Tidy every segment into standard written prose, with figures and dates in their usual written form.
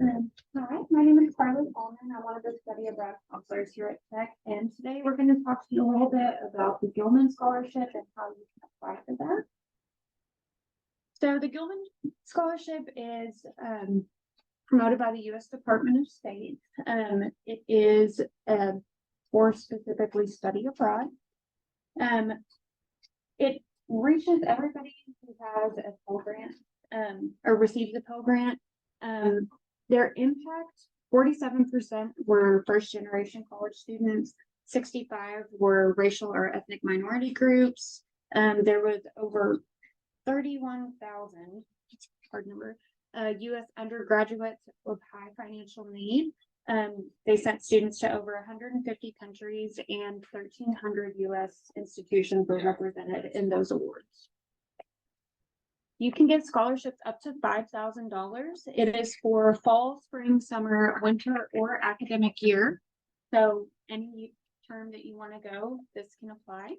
Hi, my name is Carly Allman. I'm one of the study abroad counselors here at Tech, and today we're going to talk to you a little bit about the Gilman Scholarship and how you can apply for that. So the Gilman Scholarship is promoted by the U.S. Department of State. It is for specifically study abroad. It reaches everybody who has a Pell Grant or receives a Pell Grant. Their impact, 47% were first-generation college students, 65 were racial or ethnic minority groups. There was over 31,000, hard number, U.S. undergraduates with high financial need. They sent students to over 150 countries, and 1,300 U.S. institutions were represented in those awards. You can get scholarships up to $5,000. It is for fall, spring, summer, winter, or academic year. So any term that you want to go, this can apply.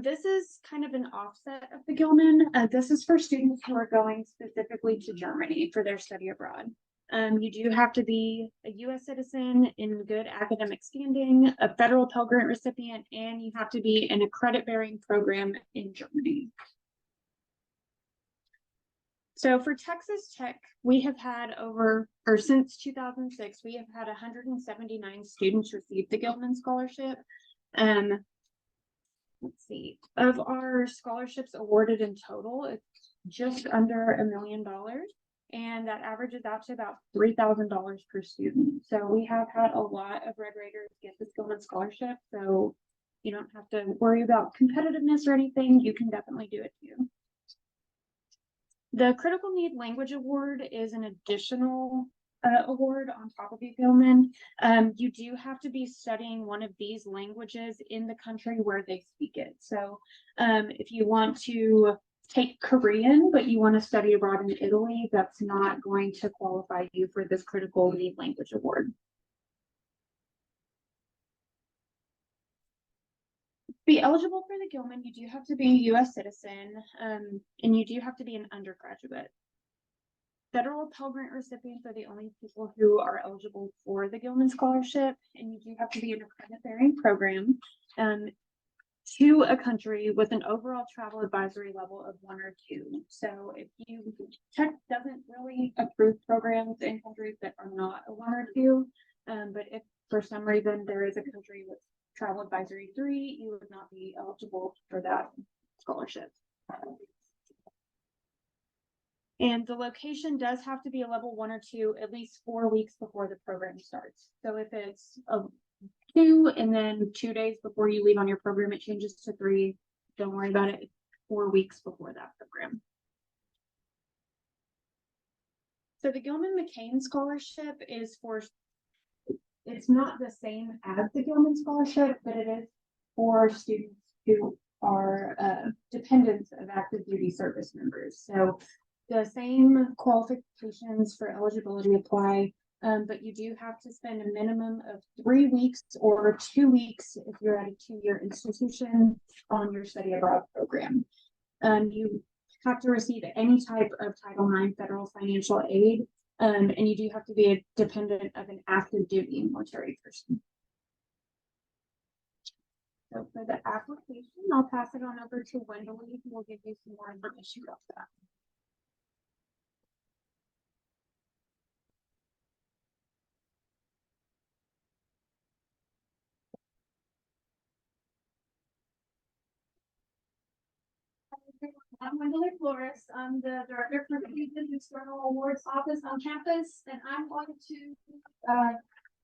This is kind of an offset of the Gilman. This is for students who are going specifically to Germany for their study abroad. You do have to be a U.S. citizen in good academic standing, a federal Pell Grant recipient, and you have to be in a credit-bearing program in Germany. So for Texas Tech, we have had since 2006, we have had 179 students receive the Gilman Scholarship. Let's see, of our scholarships awarded in total, it's just under $1 million. And that averages out to about $3,000 per student. So we have had a lot of Red Raiders get this Gilman Scholarship. So you don't have to worry about competitiveness or anything. You can definitely do it too. The Critical Need Language Award is an additional award on top of the Gilman. You do have to be studying one of these languages in the country where they speak it. So if you want to take Korean, but you want to study abroad in Italy, that's not going to qualify you for this Critical Need Language Award. To be eligible for the Gilman, you do have to be a U.S. citizen, and you do have to be an undergraduate. Federal Pell Grant recipients are the only people who are eligible for the Gilman Scholarship, and you do have to be in a credit-bearing program to a country with an overall travel advisory level of 1 or 2. So if Tech doesn't really approve programs in countries that are not a 1 or 2, but if for some reason there is a country with travel advisory 3, you would not be eligible for that scholarship. And the location does have to be a level 1 or 2 at least 4 weeks before the program starts. So if it's a 2 and then 2 days before you leave on your program, it changes to 3. Don't worry about it. It's 4 weeks before that program. So the Gilman McCain Scholarship is it's not the same as the Gilman Scholarship, but it is for students who are dependents of active duty service members. So the same qualifications for eligibility apply, but you do have to spend a minimum of 3 weeks or 2 weeks if you're at a 2-year institution on your study abroad program. You have to receive any type of Title IX federal financial aid, and you do have to be a dependent of an active duty military person. So for the application, I'll pass it on over to Wendeley, who will give you some more information about that. I'm Wendeley Flores. I'm the Director for the Youth and External Awards Office on campus, and I'm going to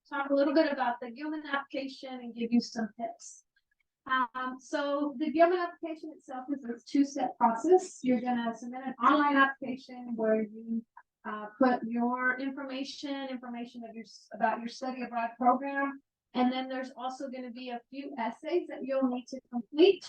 talk a little bit about the Gilman application and give you some tips. So the Gilman application itself is a 2-step process. You're going to submit an online application where you put your information about your study abroad program, and then there's also going to be a few essays that you'll need to complete.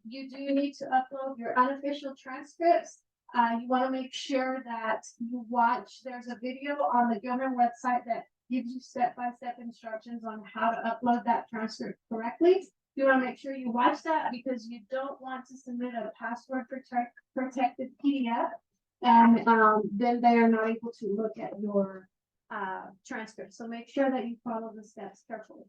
You do need to upload your unofficial transcripts. You want to make sure that you watch. There's a video on the Gilman website that gives you step-by-step instructions on how to upload that transcript correctly. You want to make sure you watch that because you don't want to submit a password protected PDF And then they are not able to look at your transcript. So make sure that you follow the steps carefully.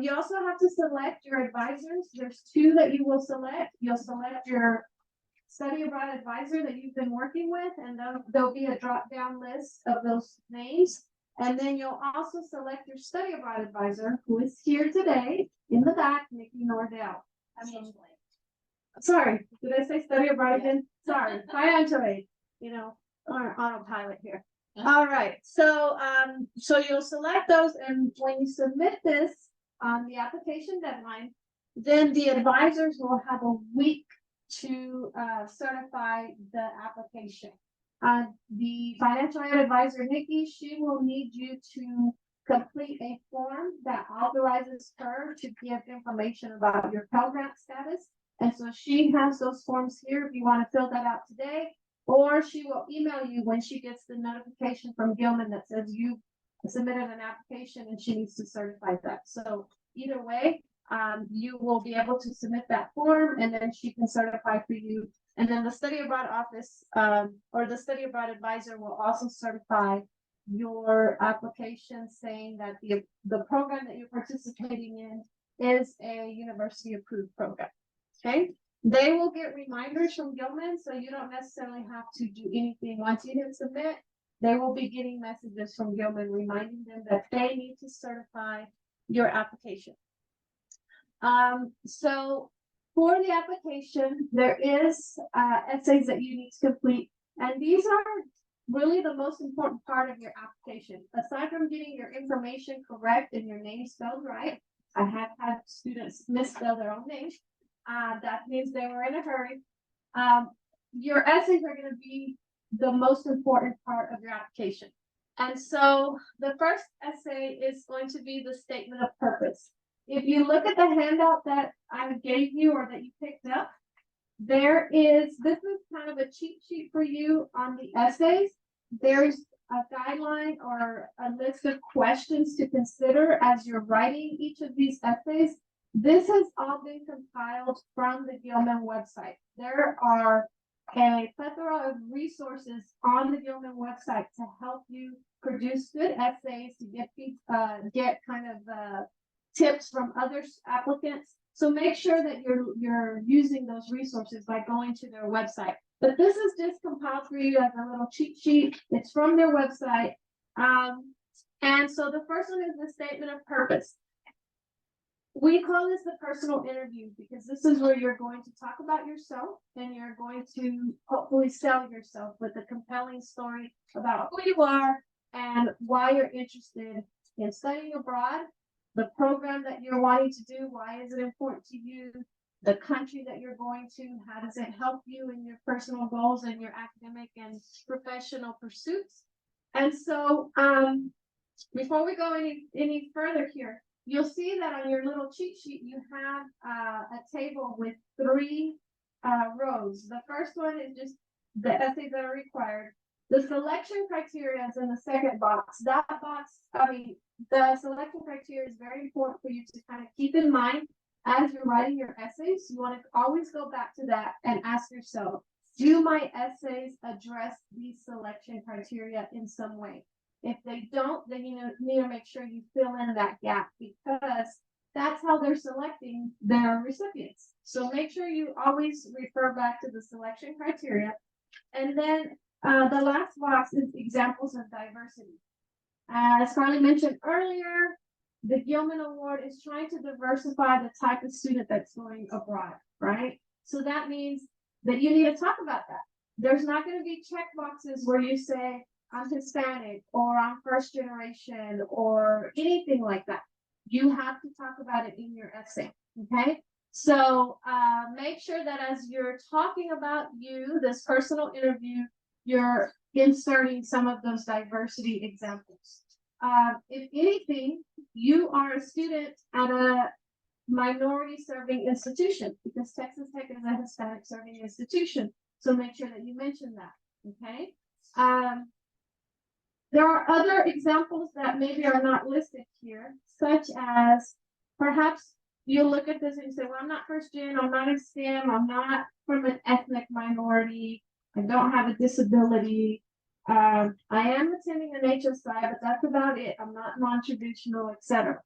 You also have to select your advisors. There's two that you will select. You'll select your study abroad advisor that you've been working with, and there'll be a drop down list of those names. And then you'll also select your study abroad advisor, who is here today in the back, Nikki Nordell. Sorry, did I say study abroad again? Sorry, Antoine, on autopilot here. All right, so you'll select those, and when you submit this on the application deadline, then the advisors will have a week to certify the application. The financial aid advisor, Nikki, she will need you to complete a form that authorizes her to give information about your Pell Grant status. And so she has those forms here if you want to fill that out today, or she will email you when she gets the notification from Gilman that says you submitted an application and she needs to certify that. So either way, you will be able to submit that form, and then she can certify for you. And then the study abroad office or the study abroad advisor will also certify your application, saying that the program that you're participating in is a university approved program. Okay, they will get reminders from Gilman, so you don't necessarily have to do anything once you hit submit. They will be getting messages from Gilman reminding them that they need to certify your application. So for the application, there is essays that you need to complete, and these are really the most important part of your application. Aside from getting your information correct and your name spelled right, I have had students misspell their own names. That means they were in a hurry. Your essays are going to be the most important part of your application. And so the first essay is going to be the statement of purpose. If you look at the handout that I gave you or that you picked up, this is kind of a cheat sheet for you on the essays. There's a guideline or a list of questions to consider as you're writing each of these essays. This has all been compiled from the Gilman website. There are a plethora of resources on the Gilman website to help you produce good essays, to get kind of tips from other applicants. So make sure that you're using those resources by going to their website. But this is just compiled for you as a little cheat sheet. It's from their website. And so the first one is the statement of purpose. We call this the personal interview because this is where you're going to talk about yourself and you're going to hopefully sell yourself with a compelling story about who you are and why you're interested in studying abroad, the program that you're wanting to do, why is it important to you, the country that you're going to, how does it help you in your personal goals and your academic and professional pursuits. And so before we go any further here, you'll see that on your little cheat sheet, you have a table with 3 rows. The first one is just the essays that are required. The selection criteria is in the second box. The selection criteria is very important for you to kind of keep in mind as you're writing your essays. You want to always go back to that and ask yourself, do my essays address these selection criteria in some way? If they don't, then you need to make sure you fill in that gap because that's how they're selecting their recipients. So make sure you always refer back to the selection criteria. And then the last box is examples of diversity. As Carly mentioned earlier, the Gilman Award is trying to diversify the type of student that's going abroad, right? So that means that you need to talk about that. There's not going to be check boxes where you say, I'm Hispanic or I'm first generation or anything like that. You have to talk about it in your essay, okay? So make sure that as you're talking about this personal interview, you're inserting some of those diversity examples. If anything, you are a student at a minority serving institution because Texas Tech is a Hispanic serving institution. So make sure that you mention that, okay? There are other examples that maybe are not listed here, such as perhaps you look at this and you say, well, I'm not first gen, I'm not a STEM, I'm not from an ethnic minority. I don't have a disability. I am attending an HSI, but that's about it. I'm not non-traditional, etc.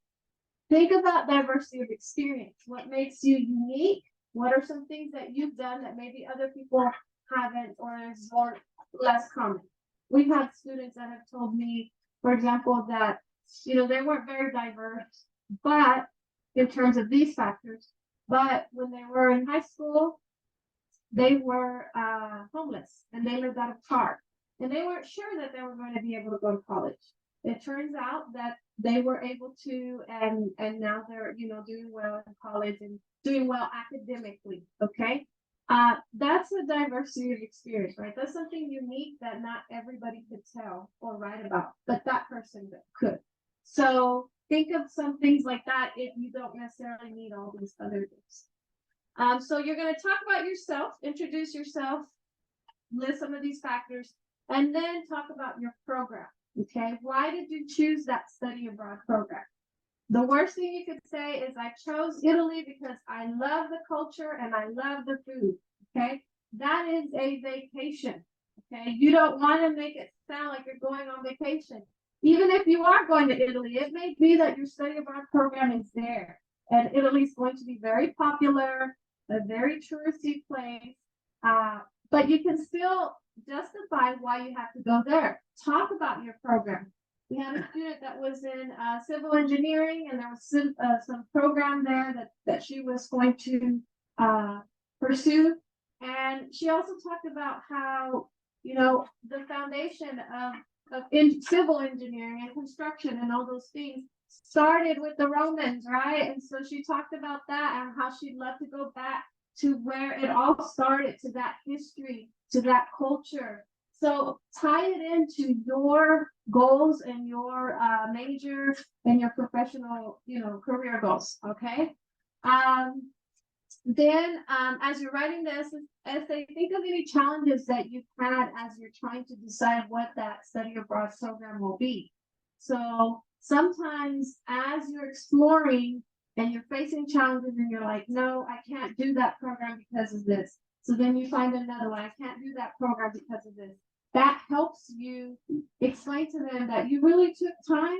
Think about diversity of experience. What makes you unique? What are some things that you've done that maybe other people haven't or is more less common? We've had students that have told me, for example, that they weren't very diverse, but in terms of these factors, but when they were in high school, they were homeless and they lived out of car. And they weren't sure that they were going to be able to go to college. It turns out that they were able to, and now they're doing well in college and doing well academically. Okay, that's a diversity of experience, right? That's something unique that not everybody could tell or write about, but that person could. So think of some things like that if you don't necessarily need all these other things. So you're going to talk about yourself, introduce yourself, list some of these factors, and then talk about your program. Okay, why did you choose that study abroad program? The worst thing you could say is I chose Italy because I love the culture and I love the food. Okay, that is a vacation. Okay, you don't want to make it sound like you're going on vacation. Even if you are going to Italy, it may be that your study abroad program is there, and Italy is going to be very popular, a very touristy place. But you can still justify why you have to go there. Talk about your program. We had a student that was in civil engineering, and there was some program there that she was going to pursue. And she also talked about how the foundation of civil engineering and construction and all those things started with the Romans, right? And so she talked about that and how she'd love to go back to where it all started, to that history, to that culture. So tie it into your goals and your major and your professional, career goals. Okay. Then, as you're writing this essay, think of any challenges that you've had as you're trying to decide what that study abroad program will be. So sometimes, as you're exploring and you're facing challenges, and you're like, no, I can't do that program because of this. So then you find another one. I can't do that program because of this. That helps you explain to them that you really took time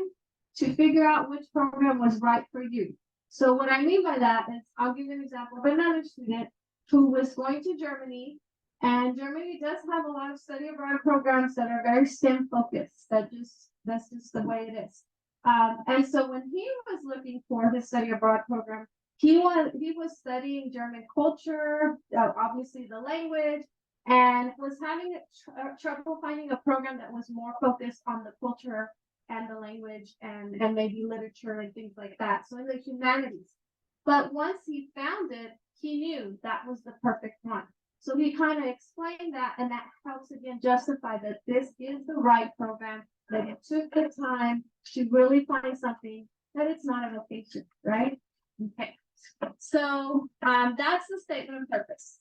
to figure out which program was right for you. So what I mean by that is, I'll give you an example of another student who was going to Germany, and Germany does have a lot of study abroad programs that are very STEM focused. That's just the way it is. And so when he was looking for his study abroad program, he was studying German culture, obviously the language, and was having trouble finding a program that was more focused on the culture and the language and maybe literature and things like that. So in the humanities. But once he found it, he knew that was the perfect one. So he kind of explained that, and that helps again justify that this is the right program, that it took the time to really find something, that it's not a vocation, right? Okay. So that's the statement of purpose.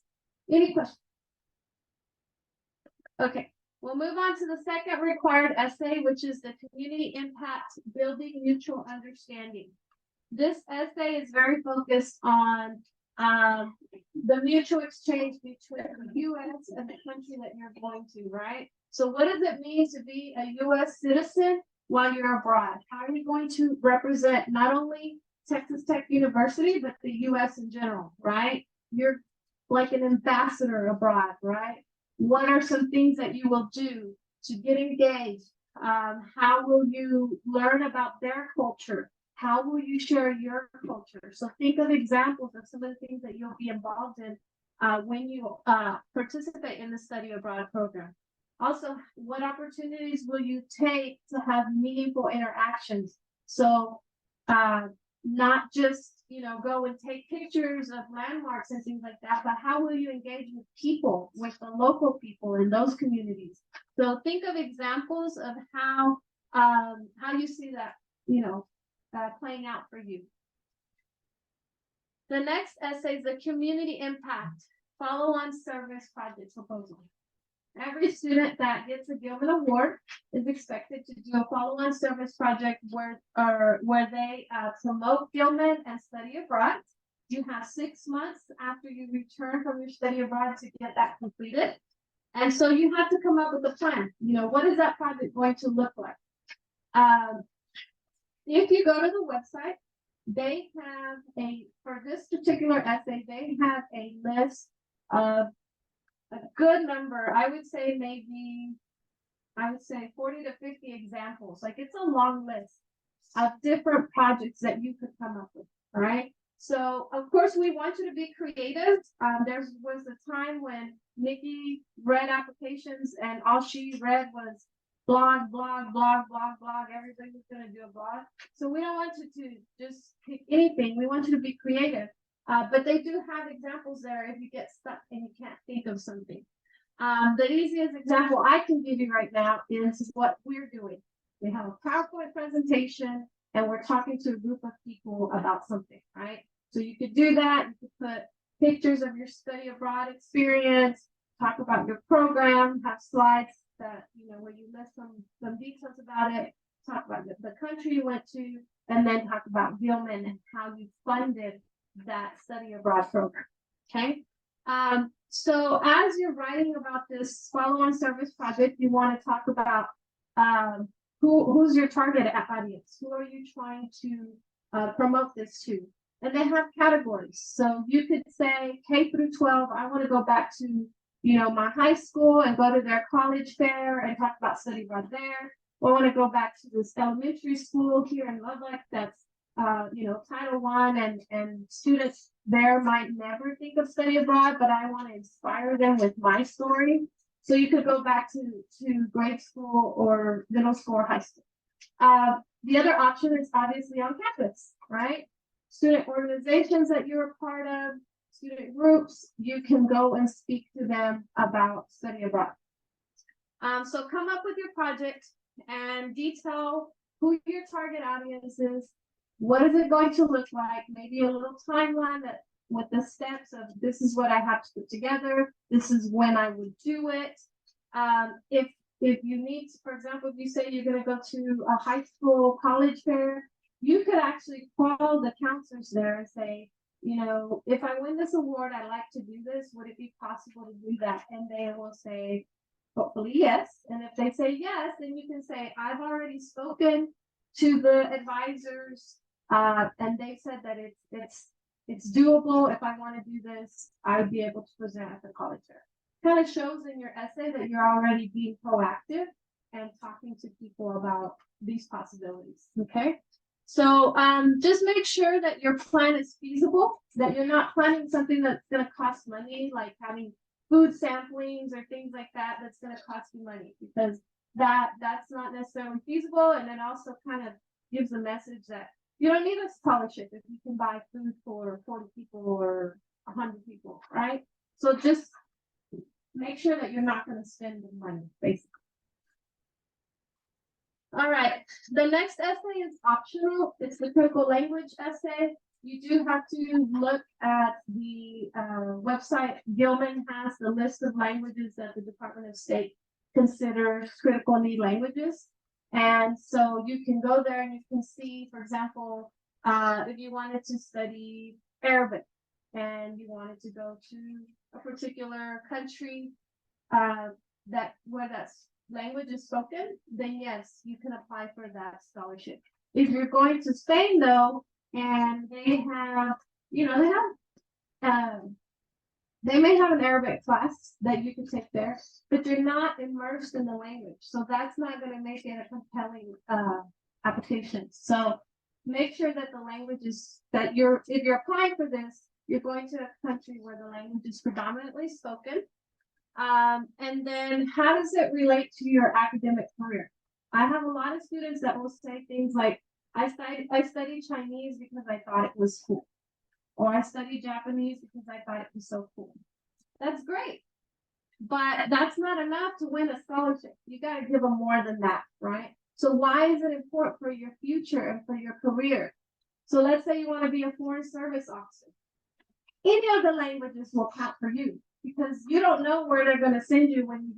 Any questions? Okay. We'll move on to the second required essay, which is the community impact building mutual understanding. This essay is very focused on the mutual exchange between the U.S. and the country that you're going to, right? So what does it mean to be a U.S. citizen while you're abroad? How are you going to represent not only Texas Tech University, but the U.S. in general, right? You're like an ambassador abroad, right? What are some things that you will do to get engaged? How will you learn about their culture? How will you share your culture? So think of examples of some of the things that you'll be involved in when you participate in the study abroad program. Also, what opportunities will you take to have meaningful interactions? So not just go and take pictures of landmarks and things like that, but how will you engage with people, with the local people in those communities? So think of examples of how you see that playing out for you. The next essay is the community impact follow-on service project proposal. Every student that gets a Gilman Award is expected to do a follow-on service project where they promote Gilman and study abroad. You have 6 months after you return from your study abroad to get that completed. And so you have to come up with a plan. You know, what is that project going to look like? If you go to the website, they have for this particular essay, they have a list of a good number. I would say 40 to 50 examples. Like, it's a long list of different projects that you could come up with. All right. So of course we want you to be creative. There was a time when Nikki read applications and all she read was blog, blog, blog, blog, blog. Everybody was going to do a blog. So we don't want you to just pick anything. We want you to be creative. But they do have examples there if you get stuck and you can't think of something. The easiest example I can give you right now is what we're doing. We have a PowerPoint presentation and we're talking to a group of people about something, right? So you could do that. You could put pictures of your study abroad experience, talk about your program, have slides that, you know, where you list some details about it, talk about the country you went to, and then talk about Gilman and how you funded that study abroad program. Okay. So as you're writing about this follow-on service project, you want to talk about who's your target audience? Who are you trying to promote this to? And they have categories. So you could say K through 12, I want to go back to, you know, my high school and go to their college fair and talk about study abroad there. Or I want to go back to this elementary school here in Lovelock that's you know, Title I, and students there might never think of study abroad, but I want to inspire them with my story. So you could go back to grade school or middle school or high school. The other option is obviously on campus, right? Student organizations that you're a part of, student groups, you can go and speak to them about study abroad. So come up with your project and detail who your target audience is. What is it going to look like? Maybe a little timeline that with the steps of this is what I have to put together. This is when I would do it. If you need, for example, if you say you're going to go to a high school college fair, you could actually call the counselors there and say, you know, if I win this award, I'd like to do this. Would it be possible to do that? And they will say, hopefully, yes. And if they say yes, then you can say, I've already spoken to the advisors. And they said that it's doable. If I want to do this, I'd be able to present at the college fair. Kind of shows in your essay that you're already being proactive and talking to people about these possibilities. Okay. So just make sure that your plan is feasible, that you're not planning something that's going to cost money, like having food samplings or things like that, that's going to cost you money, because that's not necessarily feasible. And it also kind of gives a message that you don't need a scholarship if you can buy food for 40 people or 100 people, right? So just make sure that you're not going to spend the money, basically. All right, the next essay is optional. It's the critical language essay. You do have to look at the website. Gilman has the list of languages that the Department of State considers critical need languages. And so you can go there and you can see, for example, if you wanted to study Arabic and you wanted to go to a particular country where that language is spoken, then yes, you can apply for that scholarship. If you're going to Spain though, and they have, you know, they may have an Arabic class that you can take there, but you're not immersed in the language. So that's not going to make it a compelling application. So make sure that the language is that if you're applying for this, you're going to a country where the language is predominantly spoken. And then how does it relate to your academic career? I have a lot of students that will say things like, I studied Chinese because I thought it was cool. Or I studied Japanese because I thought it was so cool. That's great. But that's not enough to win a scholarship. You got to give them more than that, right? So why is it important for your future and for your career? So let's say you want to be a foreign service officer. Any of the languages will count for you, because you don't know where they're going to send you when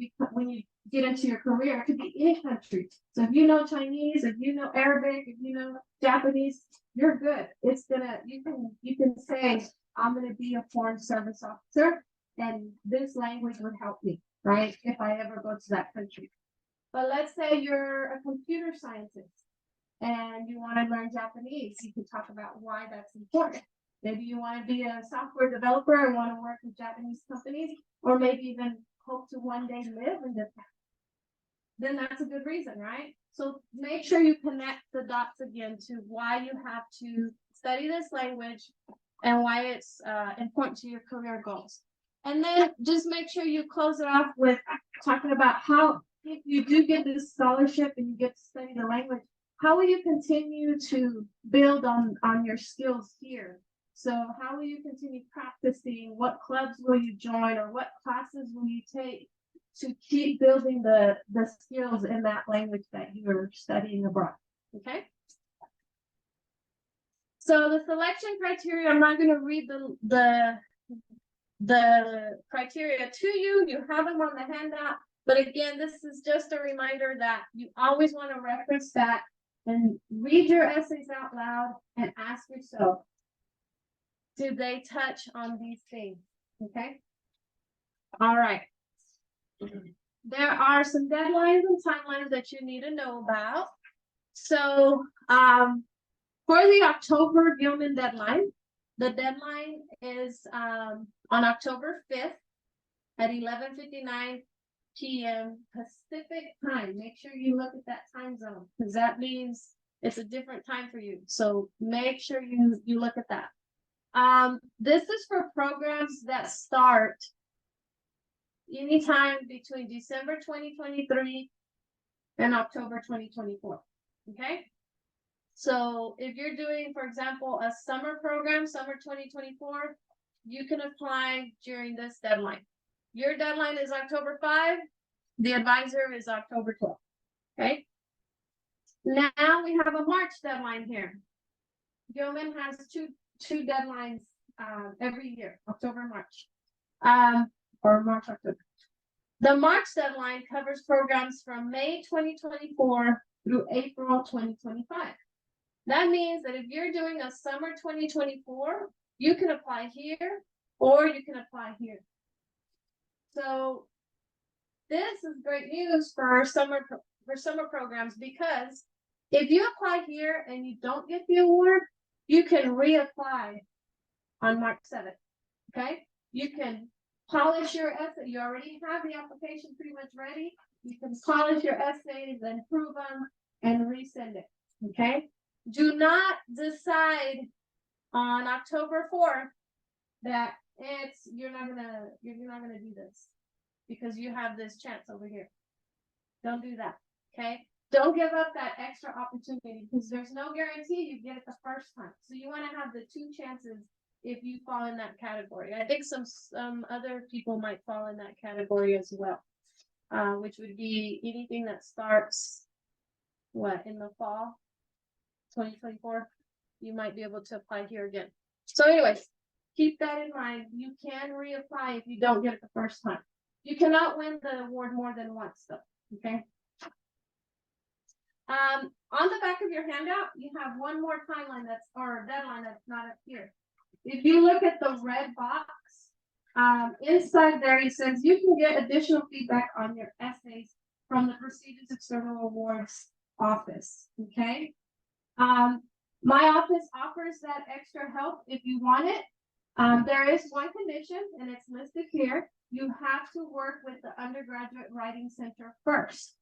you get into your career. It could be any country. So if you know Chinese, if you know Arabic, if you know Japanese, you're good. It's gonna, you can say, I'm gonna be a foreign service officer, and this language would help me, right? If I ever go to that country. But let's say you're a computer scientist and you want to learn Japanese, you can talk about why that's important. Maybe you want to be a software developer and want to work with Japanese companies, or maybe even hope to one day live in Japan. Then that's a good reason, right? So make sure you connect the dots again to why you have to study this language and why it's important to your career goals. And then just make sure you close it off with talking about how, if you do get this scholarship and you get to study the language, how will you continue to build on your skills here? So how will you continue practicing? What clubs will you join, or what classes will you take to keep building the skills in that language that you're studying abroad? Okay. So the selection criteria, I'm not going to read the criteria to you. You have them on the handout. But again, this is just a reminder that you always want to reference that and read your essays out loud and ask yourself, do they touch on these things? Okay. All right. There are some deadlines and timelines that you need to know about. So for the October Gilman deadline, the deadline is on October 5th at 11:59 p.m. Pacific time. Make sure you look at that time zone, because that means it's a different time for you. So make sure you look at that. This is for programs that start anytime between December 2023 and October 2024. Okay. So if you're doing, for example, a summer program, summer 2024, you can apply during this deadline. Your deadline is October 5. The advisor is October 12. Okay. Now we have a March deadline here. Gilman has two deadlines every year, October, March, or March, October. The March deadline covers programs from May 2024 through April 2025. That means that if you're doing a summer 2024, you can apply here or you can apply here. So this is great news for summer programs, because if you apply here and you don't get the award, you can reapply on March 7th. Okay, you can polish your essay. You already have the application pretty much ready. You can polish your essays and prove them and resend it. Okay, do not decide on October 4th that you're not gonna do this because you have this chance over here. Don't do that. Okay, don't give up that extra opportunity, because there's no guarantee you get it the first time. So you want to have the two chances if you fall in that category. I think some other people might fall in that category as well, which would be anything that starts in the fall 2024. You might be able to apply here again. So anyways, keep that in mind. You can reapply if you don't get it the first time. You cannot win the award more than once though. Okay. On the back of your handout, you have one more deadline that's not up here. If you look at the red box, inside there it says you can get additional feedback on your essays from the Prestigious External Awards office. Okay. My office offers that extra help if you want it. There is one condition, and it's listed here. You have to work with the Undergraduate Writing Center first.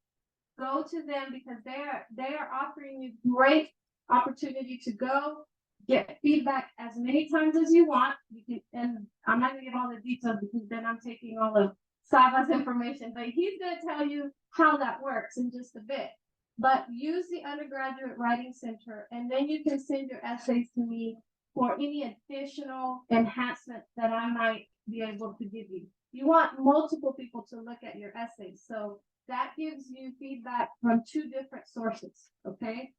Go to them, because they are offering you great opportunity to go get feedback as many times as you want. You can, and I'm not gonna get all the details because then I'm taking all of Sava's information, but he's gonna tell you how that works in just a bit. But use the Undergraduate Writing Center, and then you can send your essays to me for any additional enhancements that I might be able to give you. You want multiple people to look at your essays, so that gives you feedback from two different sources. Okay.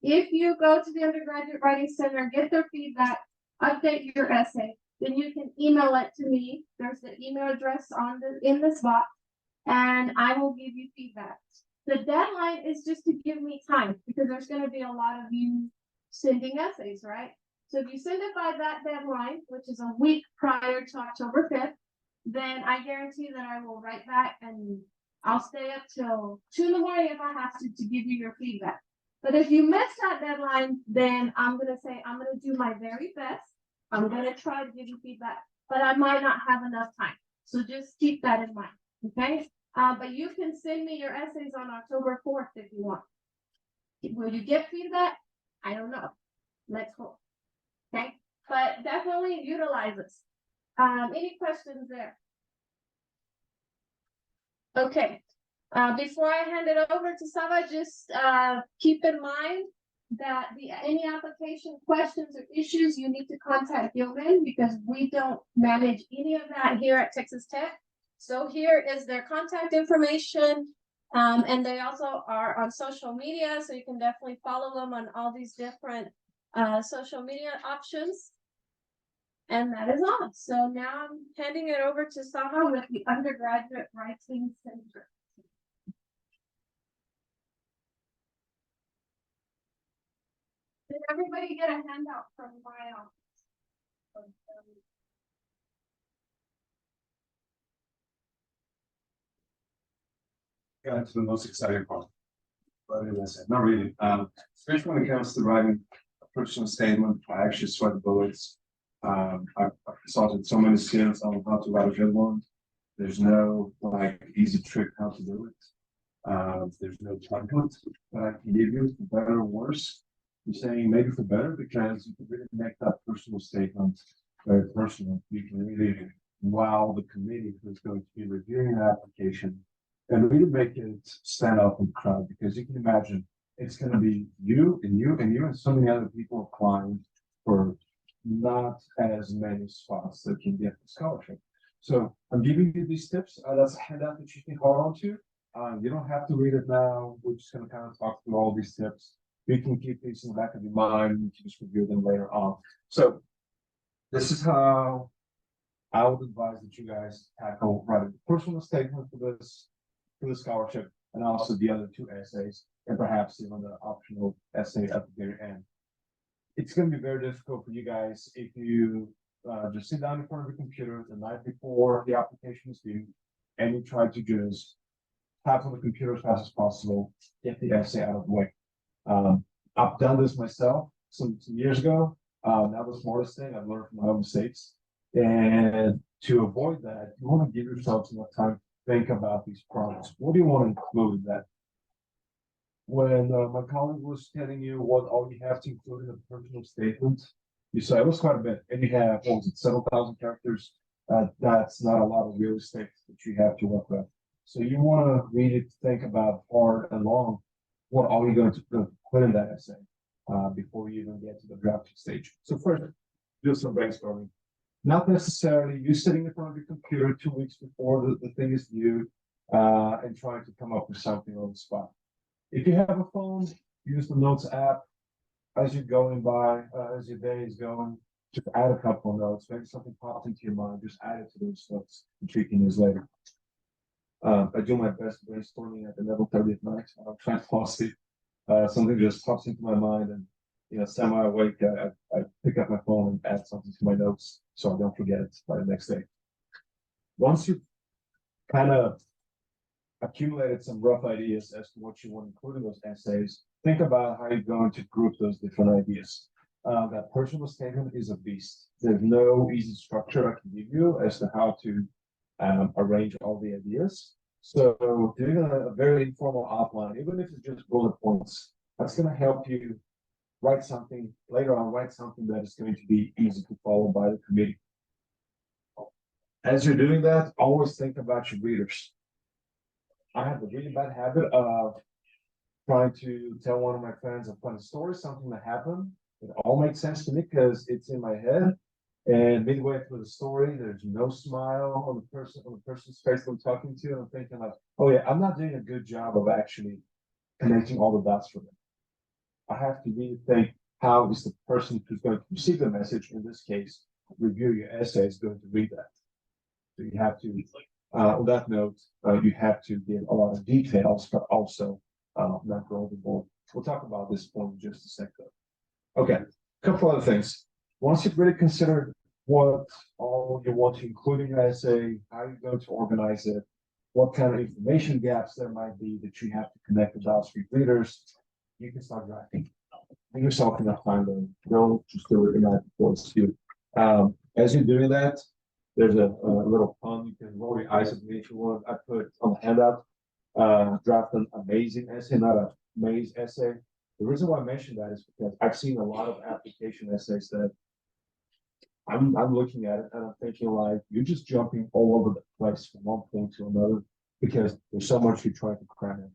If you go to the Undergraduate Writing Center, get their feedback, update your essay, then you can email it to me. There's the email address in this box, and I will give you feedback. The deadline is just to give me time, because there's going to be a lot of you sending essays, right? So if you send it by that deadline, which is a week prior to October 5th, then I guarantee that I will write back and I'll stay up till 2 in the morning if I have to give you your feedback. But if you miss that deadline, then I'm gonna say, I'm gonna do my very best. I'm gonna try to give you feedback, but I might not have enough time. So just keep that in mind, okay? But you can send me your essays on October 4th if you want. Will you get feedback? I don't know. Let's hope. Okay, but definitely utilize this. Any questions there? Okay, before I hand it over to Saba, just keep in mind that any application questions or issues, you need to contact Gilman because we don't manage any of that here at Texas Tech. So here is their contact information. And they also are on social media, so you can definitely follow them on all these different social media options. And that is all. So now I'm handing it over to Saba with the undergraduate writing center. Did everybody get a handout from my office? Got into the most exciting part. But as I said, not really. Especially when it comes to writing a personal statement, I actually sweat bullets. I've consulted so many skills on how to write a good one. There's no like easy trick how to do it. There's no template that I can give you for better or worse. I'm saying maybe for better because you can really make that personal statement very personal. You can really wow the committee who's going to be reviewing the application and really make it stand out in the crowd because you can imagine it's going to be you and you and you and so many other people applying for not as many spots that can get the scholarship. So I'm giving you these tips. That's a handout that you can hold on to. You don't have to read it now. We're just going to kind of talk through all these tips. You can keep these in the back of your mind. You can just review them later on. So this is how I would advise that you guys tackle writing a personal statement for the scholarship and also the other two essays and perhaps even the optional essay at the very end. It's going to be very difficult for you guys if you just sit down in front of your computer the night before the application is due and you try to just tap on the computer as fast as possible, get the essay out of the way. I've done this myself some years ago. Not the smartest thing. I've learned from my own mistakes. And to avoid that, you want to give yourself enough time to think about these products. What do you want to include in that? When my colleague was telling you what all you have to include in a personal statement, you saw it was quite a bit. And you have, what was it, several thousand characters. That's not a lot of real estate that you have to work with. So you want to really think about hard and long what all you're going to put in that essay before you even get to the drafting stage. So first, do some brainstorming. Not necessarily you sitting in front of your computer 2 weeks before the thing is due and trying to come up with something on the spot. If you have a phone, use the Notes app as you're going by, as your day is going, just add a couple of notes. Maybe something pops into your mind, just add it to those notes and you can use later. I do my best brainstorming at 11:30 at night. I'm trying to fall asleep. Something just pops into my mind and, you know, semi-awake, I pick up my phone and add something to my notes so I don't forget it by the next day. Once you've kind of accumulated some rough ideas as to what you want to include in those essays, think about how you're going to group those different ideas. That personal statement is a beast. There's no easy structure I can give you as to how to arrange all the ideas. So doing a very informal outline, even if it's just bullet points, that's going to help you write something later on, write something that is going to be easy to follow by the committee. As you're doing that, always think about your readers. I have a really bad habit of trying to tell one of my friends a funny story, something that happened. It all makes sense to me because it's in my head. And midway through the story, there's no smile on the person's face I'm talking to. And I'm thinking like, oh yeah, I'm not doing a good job of actually connecting all the dots for them. I have to really think, how is the person who's going to receive the message, in this case, review your essay, is going to read that. So you have to, on that note, you have to give a lot of details, but also not go overboard. We'll talk about this point in just a second. Okay, a couple other things. Once you've really considered what all you want to include in your essay, how you're going to organize it, what kind of information gaps there might be that you have to connect the dots with readers. You can start writing. Give yourself enough time to don't just do it in that before it's due. As you're doing that, there's a little pun. You can roll your eyes at me if you want. I put on the handout, draft an amazing essay, not a maze essay. The reason why I mentioned that is because I've seen a lot of application essays that I'm looking at it and I'm thinking like you're just jumping all over the place from one point to another because there's so much you're trying to cram in.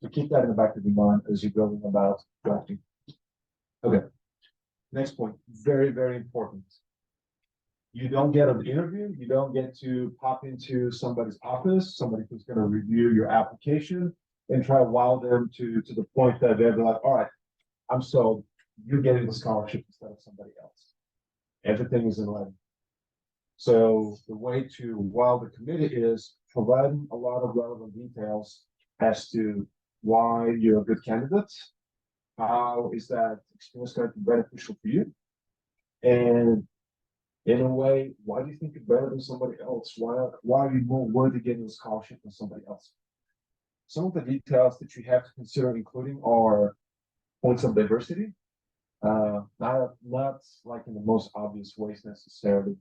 So keep that in the back of your mind as you're building about drafting. Okay. Next point, very, very important. You don't get an interview, you don't get to pop into somebody's office, somebody who's going to review your application and try to wow them to the point that they're like, all right, I'm sold, you're getting the scholarship instead of somebody else. Everything is in writing. So the way to wow the committee is providing a lot of relevant details as to why you're a good candidate, how is that experience going to be beneficial for you, and in a way, why do you think you're better than somebody else? Why are you more worthy getting a scholarship than somebody else? Some of the details that you have to consider including are points of diversity, not like in the most obvious ways necessarily,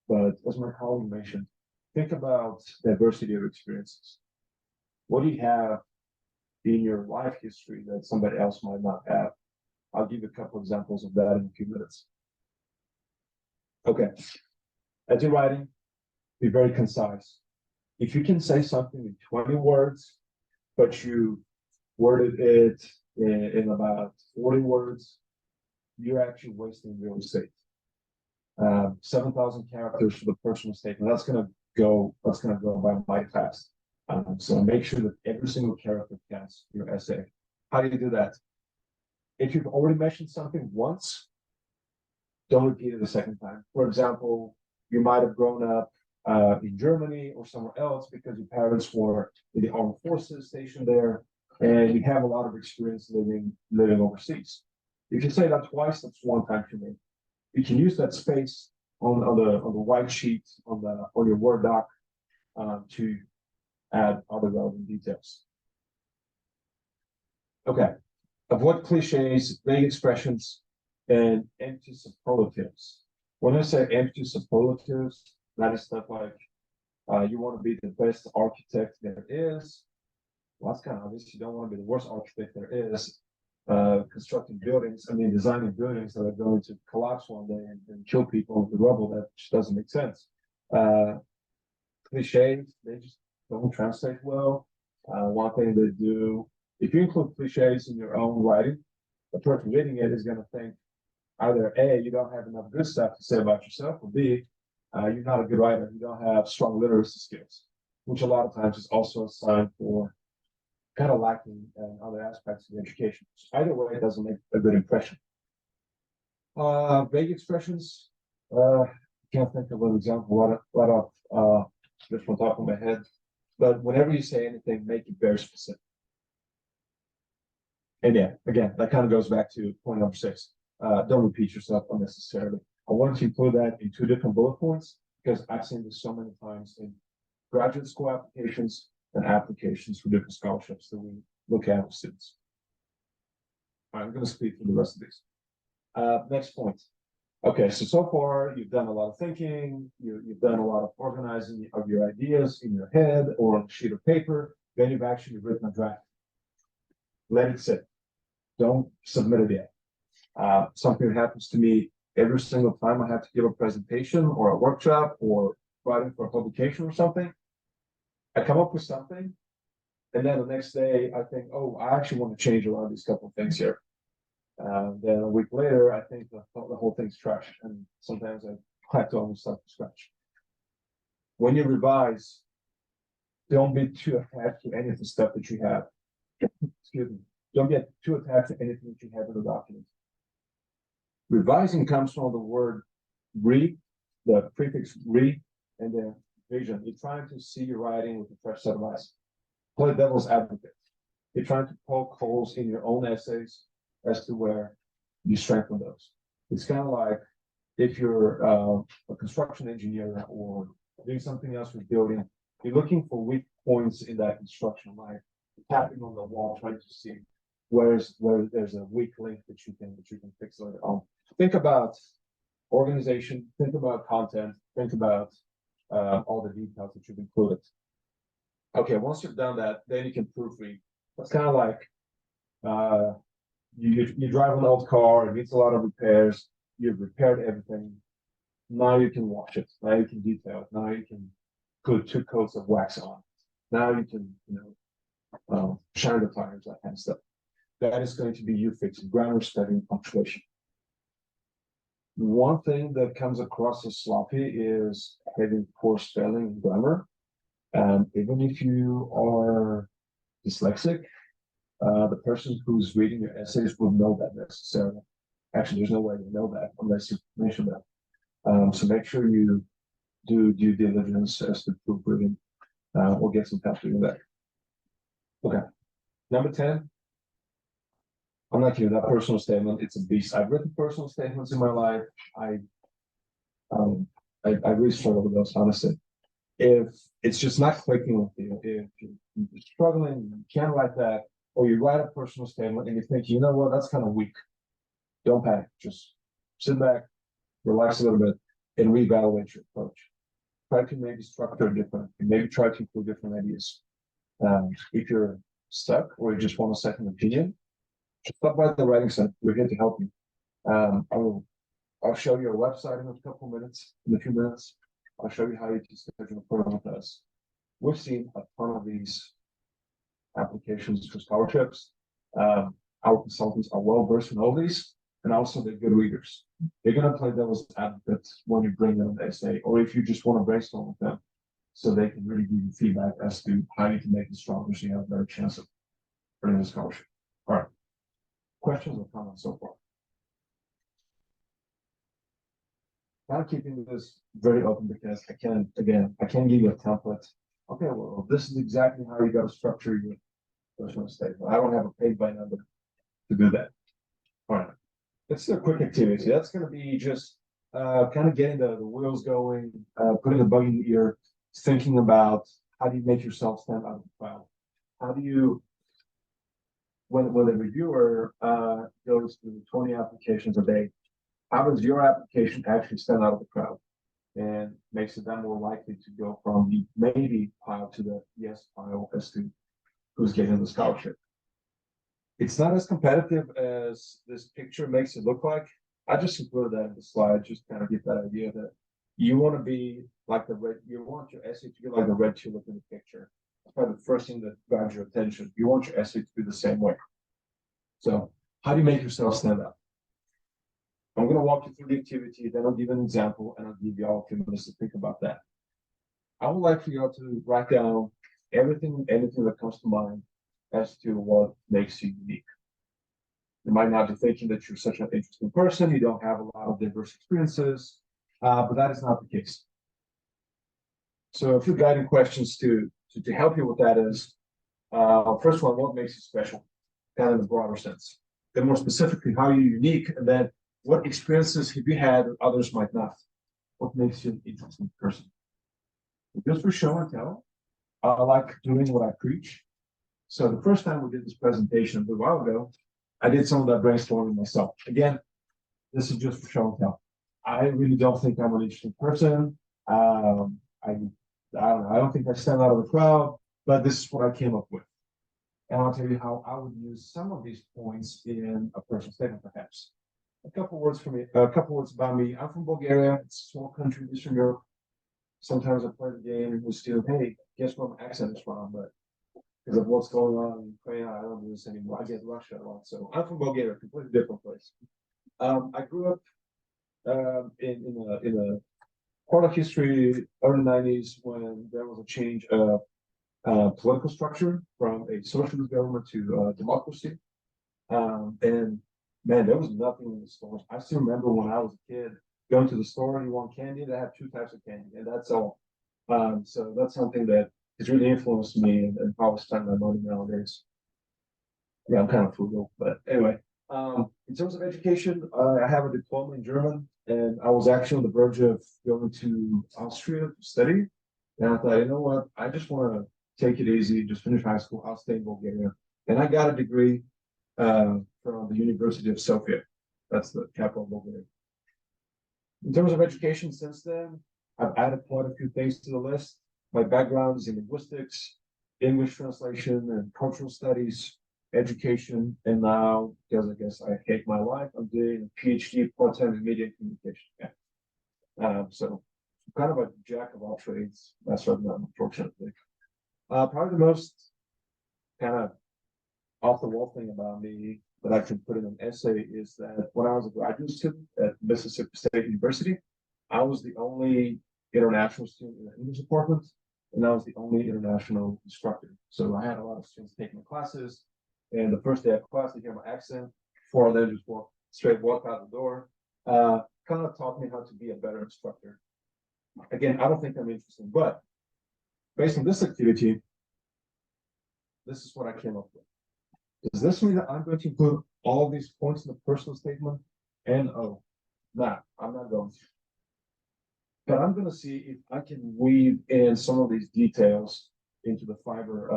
but as my colleague mentioned, think about diversity of experiences. What do you have in your life history that somebody else might not have? I'll give you a couple examples of that in a few minutes. Okay, as you're writing, be very concise. If you can say something in 20 words, but you worded it in about 40 words, you're actually wasting real estate. 7,000 characters for the personal statement. That's gonna go by mighty fast. So make sure that every single character counts your essay. How do you do that? If you've already mentioned something once, don't repeat it a second time. For example, you might have grown up in Germany or somewhere else because your parents were in the armed forces stationed there, and you have a lot of experience living overseas. If you say that twice, that's one time too many. You can use that space on the white sheet on your Word doc to add other relevant details. Okay, avoid cliches, vague expressions, and empty superlatives. When I say empty superlatives, that is stuff like you want to be the best architect there is. Well, that's kind of obvious. You don't want to be the worst architect there is. Constructing buildings, designing buildings that are going to collapse one day and kill people with the rubble, that just doesn't make sense. Cliches, they just don't translate well. One thing they do, if you include cliches in your own writing, the person reading it is going to think either A, you don't have enough good stuff to say about yourself, or B, you're not a good writer, you don't have strong literacy skills, which a lot of times is also a sign for kind of lacking in other aspects of education. So either way, it doesn't make a good impression. Vague expressions, can't think of an example right off just from top of my head, but whenever you say anything, make it very specific. And yeah, again, that kind of goes back to point number 6. Don't repeat yourself unnecessarily. I wanted to include that in 2 different bullet points because I've seen this so many times in graduate school applications and applications for different scholarships that we look at with students. All right, I'm going to speak for the rest of these. Next point. Okay, so far you've done a lot of thinking, you've done a lot of organizing of your ideas in your head or on a sheet of paper, then you've actually written a draft. Let it sit. Don't submit it yet. Something that happens to me every single time I have to give a presentation or a workshop or writing for a publication or something. I come up with something, and then the next day I think, oh, I actually want to change around these couple of things here. Then a week later, I think the whole thing's trash, and sometimes I have to almost start from scratch. When you revise, don't be too attached to any of the stuff that you have. Excuse me. Don't get too attached to anything that you have in the document. Revising comes from the word re, the prefix re, and then vision. You're trying to see your writing with a fresh set of eyes. Play devil's advocate. You're trying to poke holes in your own essays as to where you strengthen those. It's kind of like if you're a construction engineer or doing something else with building, you're looking for weak points in that construction line, tapping on the wall, trying to see where there's a weak link that you can fix later on. Think about organization, think about content, think about all the details that you've included. Okay, once you've done that, then you can proofread. That's kind of like you drive an old car, it needs a lot of repairs, you've repaired everything. Now you can wash it, now you can detail it, now you can put 2 coats of wax on. Now you can, shine the tires, that kind of stuff. That is going to be you fixing grammar, spelling, punctuation. One thing that comes across as sloppy is having poor spelling and grammar. Even if you are dyslexic, the person who's reading your essays would know that necessarily. Actually, there's no way to know that unless you mention that. So make sure you do due diligence as to proofreading. We'll get some help doing that. Okay. Number 10. I'm not giving that personal statement. It's a beast. I've written personal statements in my life. I really struggle with those, honestly. If it's just not clicking with you, if you're struggling, you can't write that, or you write a personal statement and you think, you know what, that's kind of weak. Don't panic. Just sit back, relax a little bit, and reevaluate your approach. Try to maybe structure it different, and maybe try to include different ideas. If you're stuck or you just want a second opinion, just stop by the writing center. We're here to help you. I'll show you a website in a few minutes. I'll show you how you can schedule a program with us. We've seen a ton of these applications for scholarships. Our consultants are well versed in all these, and also they're good readers. They're going to play devil's advocate when you bring them an essay, or if you just want to brainstorm with them, so they can really give you feedback as to how you can make it stronger, so you have a better chance of earning a scholarship. All right. Questions or comments so far? I'm keeping this very open because I can't give you a template. Okay, well, this is exactly how you got to structure your personal statement. I don't have a paid by number to do that. All right, let's do a quick activity. That's going to be just kind of getting the wheels going, putting a bug in your ear, thinking about how do you make yourself stand out of the crowd? How do you, when a reviewer goes through 20 applications a day, how does your application actually stand out of the crowd and makes it that more likely to go from the maybe pile to the yes pile as to who's getting the scholarship? It's not as competitive as this picture makes it look like. I just included that in the slide, just kind of get that idea that you want to be like you want your essay to be like the red tulip in the picture. That's probably the first thing that grabs your attention. You want your essay to be the same way. So how do you make yourself stand out? I'm going to walk you through the activity, then I'll give an example, and I'll give you all a few minutes to think about that. I would like for you all to write down anything that comes to mind as to what makes you unique. You might not be thinking that you're such an interesting person, you don't have a lot of diverse experiences, but that is not the case. So a few guiding questions to help you with that is, first one, what makes you special? Kind of in the broader sense. Then more specifically, how are you unique? And then what experiences have you had that others might not? What makes you an interesting person? Just for show and tell, I like doing what I preach. So the first time we did this presentation a little while ago, I did some of that brainstorming myself. Again, this is just for show and tell. I really don't think I'm an interesting person. I don't know. I don't think I stand out of the crowd, but this is what I came up with. And I'll tell you how I would use some of these points in a personal statement, perhaps. A couple words about me. I'm from Bulgaria. It's a small country in Eastern Europe. Sometimes I play the game with still, hey, guess where my accent is from? But because of what's going on in Ukraine, I don't do this anymore. I get Russia a lot. So I'm from Bulgaria, completely different place. I grew up in a part of history, early 90s, when there was a change of political structure from a socialist government to democracy. And man, there was nothing in the stores. I still remember when I was a kid going to the store and you want candy, they have 2 types of candy, and that's all. So that's something that has really influenced me and how I spend my money nowadays. Yeah, I'm kind of frugal, but anyway. In terms of education, I have a diploma in German, and I was actually on the verge of going to Austria to study. And I thought, you know what, I just want to take it easy, just finish high school, I'll stay in Bulgaria. And I got a degree from the University of Sofia. That's the capital of Bulgaria. In terms of education since then, I've added quite a few things to the list. My background is in linguistics, English translation, and cultural studies, education, and now, because I guess I hate my life, I'm doing a PhD part-time in media and communication. Yeah. So kind of a jack of all trades. That's what I'm not, unfortunately. Probably the most kind of off the wall thing about me that I can put in an essay is that when I was a graduate student at Mississippi State University, I was the only international student in the English department, and I was the only international instructor. So I had a lot of students taking my classes, and the first day of class, they hear my accent. Four of them just walk out the door. Kind of taught me how to be a better instructor. Again, I don't think I'm interesting, but based on this activity, this is what I came up with. Does this mean that I'm going to include all these points in the personal statement? And oh, nah, I'm not going to. But I'm going to see if I can weave in some of these details into the fiber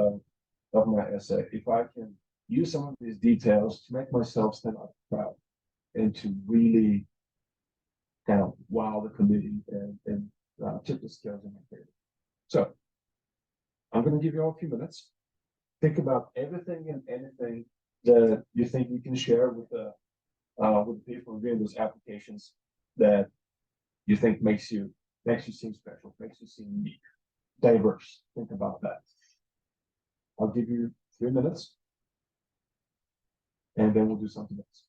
of my essay. If I can use some of these details to make myself stand out proud and to really kind of wow the committee and tip the scales in my favor. So I'm going to give you all a few minutes. Think about everything and anything that you think you can share with the people reviewing those applications that you think makes you seem special, makes you seem unique, diverse. Think about that. I'll give you 3 minutes, and then we'll do something else.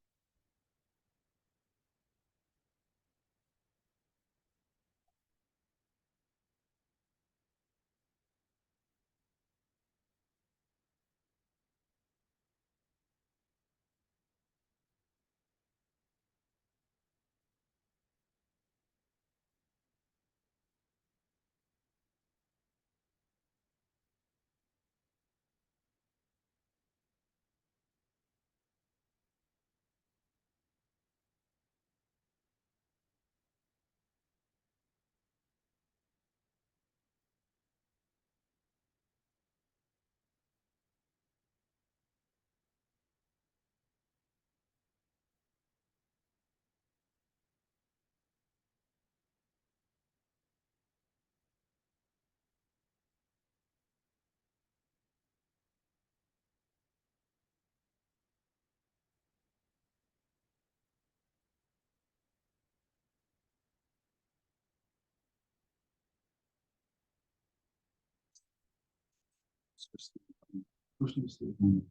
Personal statement.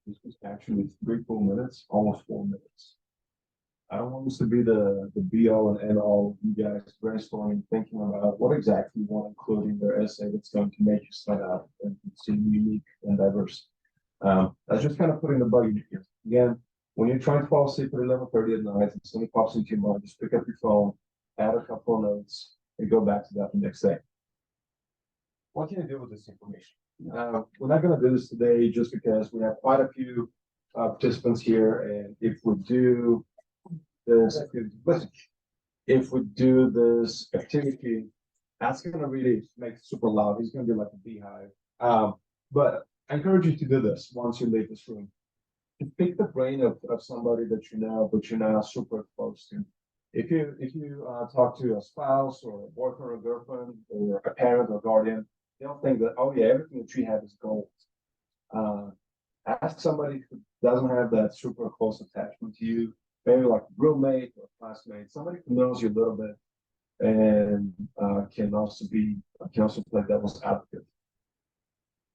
This was actually 3 full minutes, almost 4 minutes. I don't want this to be the be all and end all of you guys brainstorming, thinking about what exactly you want to include in their essay that's going to make you stand out and seem unique and diverse. That's just kind of putting the bug in your ear. Again, when you're trying to fall asleep at 11:30 at night and something pops into your mind, just pick up your phone, add a couple of notes, and go back to that the next day. What can you do with this information? We're not going to do this today just because we have quite a few participants here, and if we do this activity, that's going to really make it super loud. He's going to be like a beehive. But I encourage you to do this once you leave this room. To pick the brain of somebody that you know, but you're not super close to. If you talk to a spouse or a boyfriend or a girlfriend or a parent or guardian, they'll think that, oh yeah, everything that you have is gold. Ask somebody who doesn't have that super close attachment to you, maybe like a roommate or a classmate, somebody who knows you a little bit and can also play devil's advocate.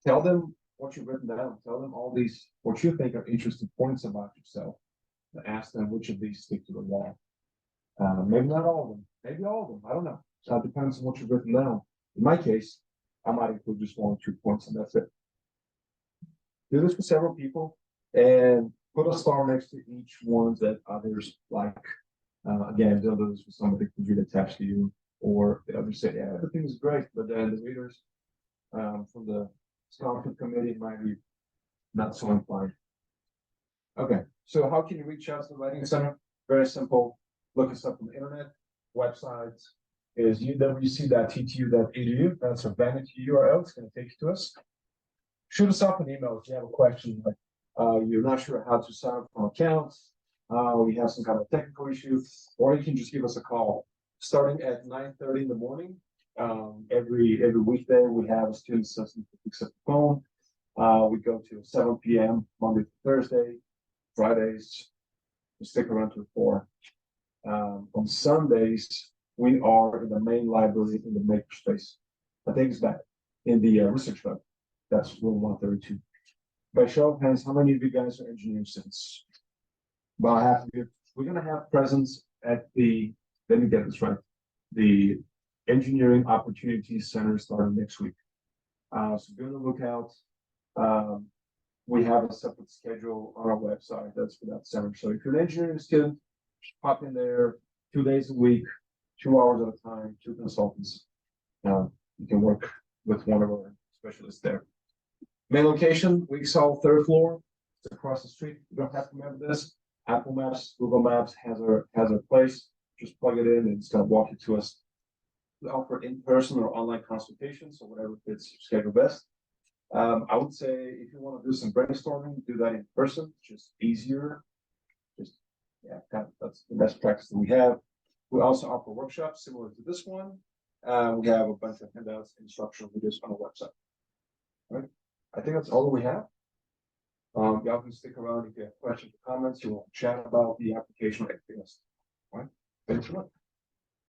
Tell them what you've written down. Tell them all these, what you think are interesting points about yourself. And ask them which of these stick to the wall. Maybe not all of them, maybe all of them. I don't know. So it depends on what you've written down. In my case, I might include just 1 or 2 points, and that's it. Do this with several people and put a star next to each one that others like. Again, do this with somebody who's really attached to you, or the others say, yeah, everything is great, but then the readers from the scholarship committee might be not so inclined. Okay, so how can you reach out to the Writing Center? Very simple. Look us up on the internet. Website is uwc.ttu.edu. That's our vanity URL. It's going to take you to us. Shoot us up an email if you have a question. Like you're not sure how to sign up for an account. We have some kind of technical issue, or you can just give us a call. Starting at 9:30 in the morning. Every weekday we have a student assistant who picks up the phone. We go to 7 p.m. Monday to Thursday. Fridays, we stick around to 4. On Sundays, we are in the main library in the makerspace. I think it's back in the research lab. That's room 132. By show of hands, how many of you guys are engineering students? About half of you. We're going to have presence at the, let me get this right, the Engineering Opportunities Center starting next week. So be on the lookout. We have a separate schedule on our website that's for that center. So if you're an engineering student, just pop in there 2 days a week, 2 hours at a time, 2 consultants. You can work with one of our specialists there. Main location, Weeksall, 3rd floor. It's across the street. You don't have to remember this. Apple Maps, Google Maps has a place. Just plug it in and it's going to walk you to us. We offer in-person or online consultations, so whatever fits your schedule best. I would say if you want to do some brainstorming, do that in person, just easier. Just, yeah, that's the best practice that we have. We also offer workshops similar to this one. We have a bunch of handouts and instructional videos on our website. All right. I think that's all that we have. Y'all can stick around if you have questions or comments, you want to chat about the application or anything else. All right. Thanks so much.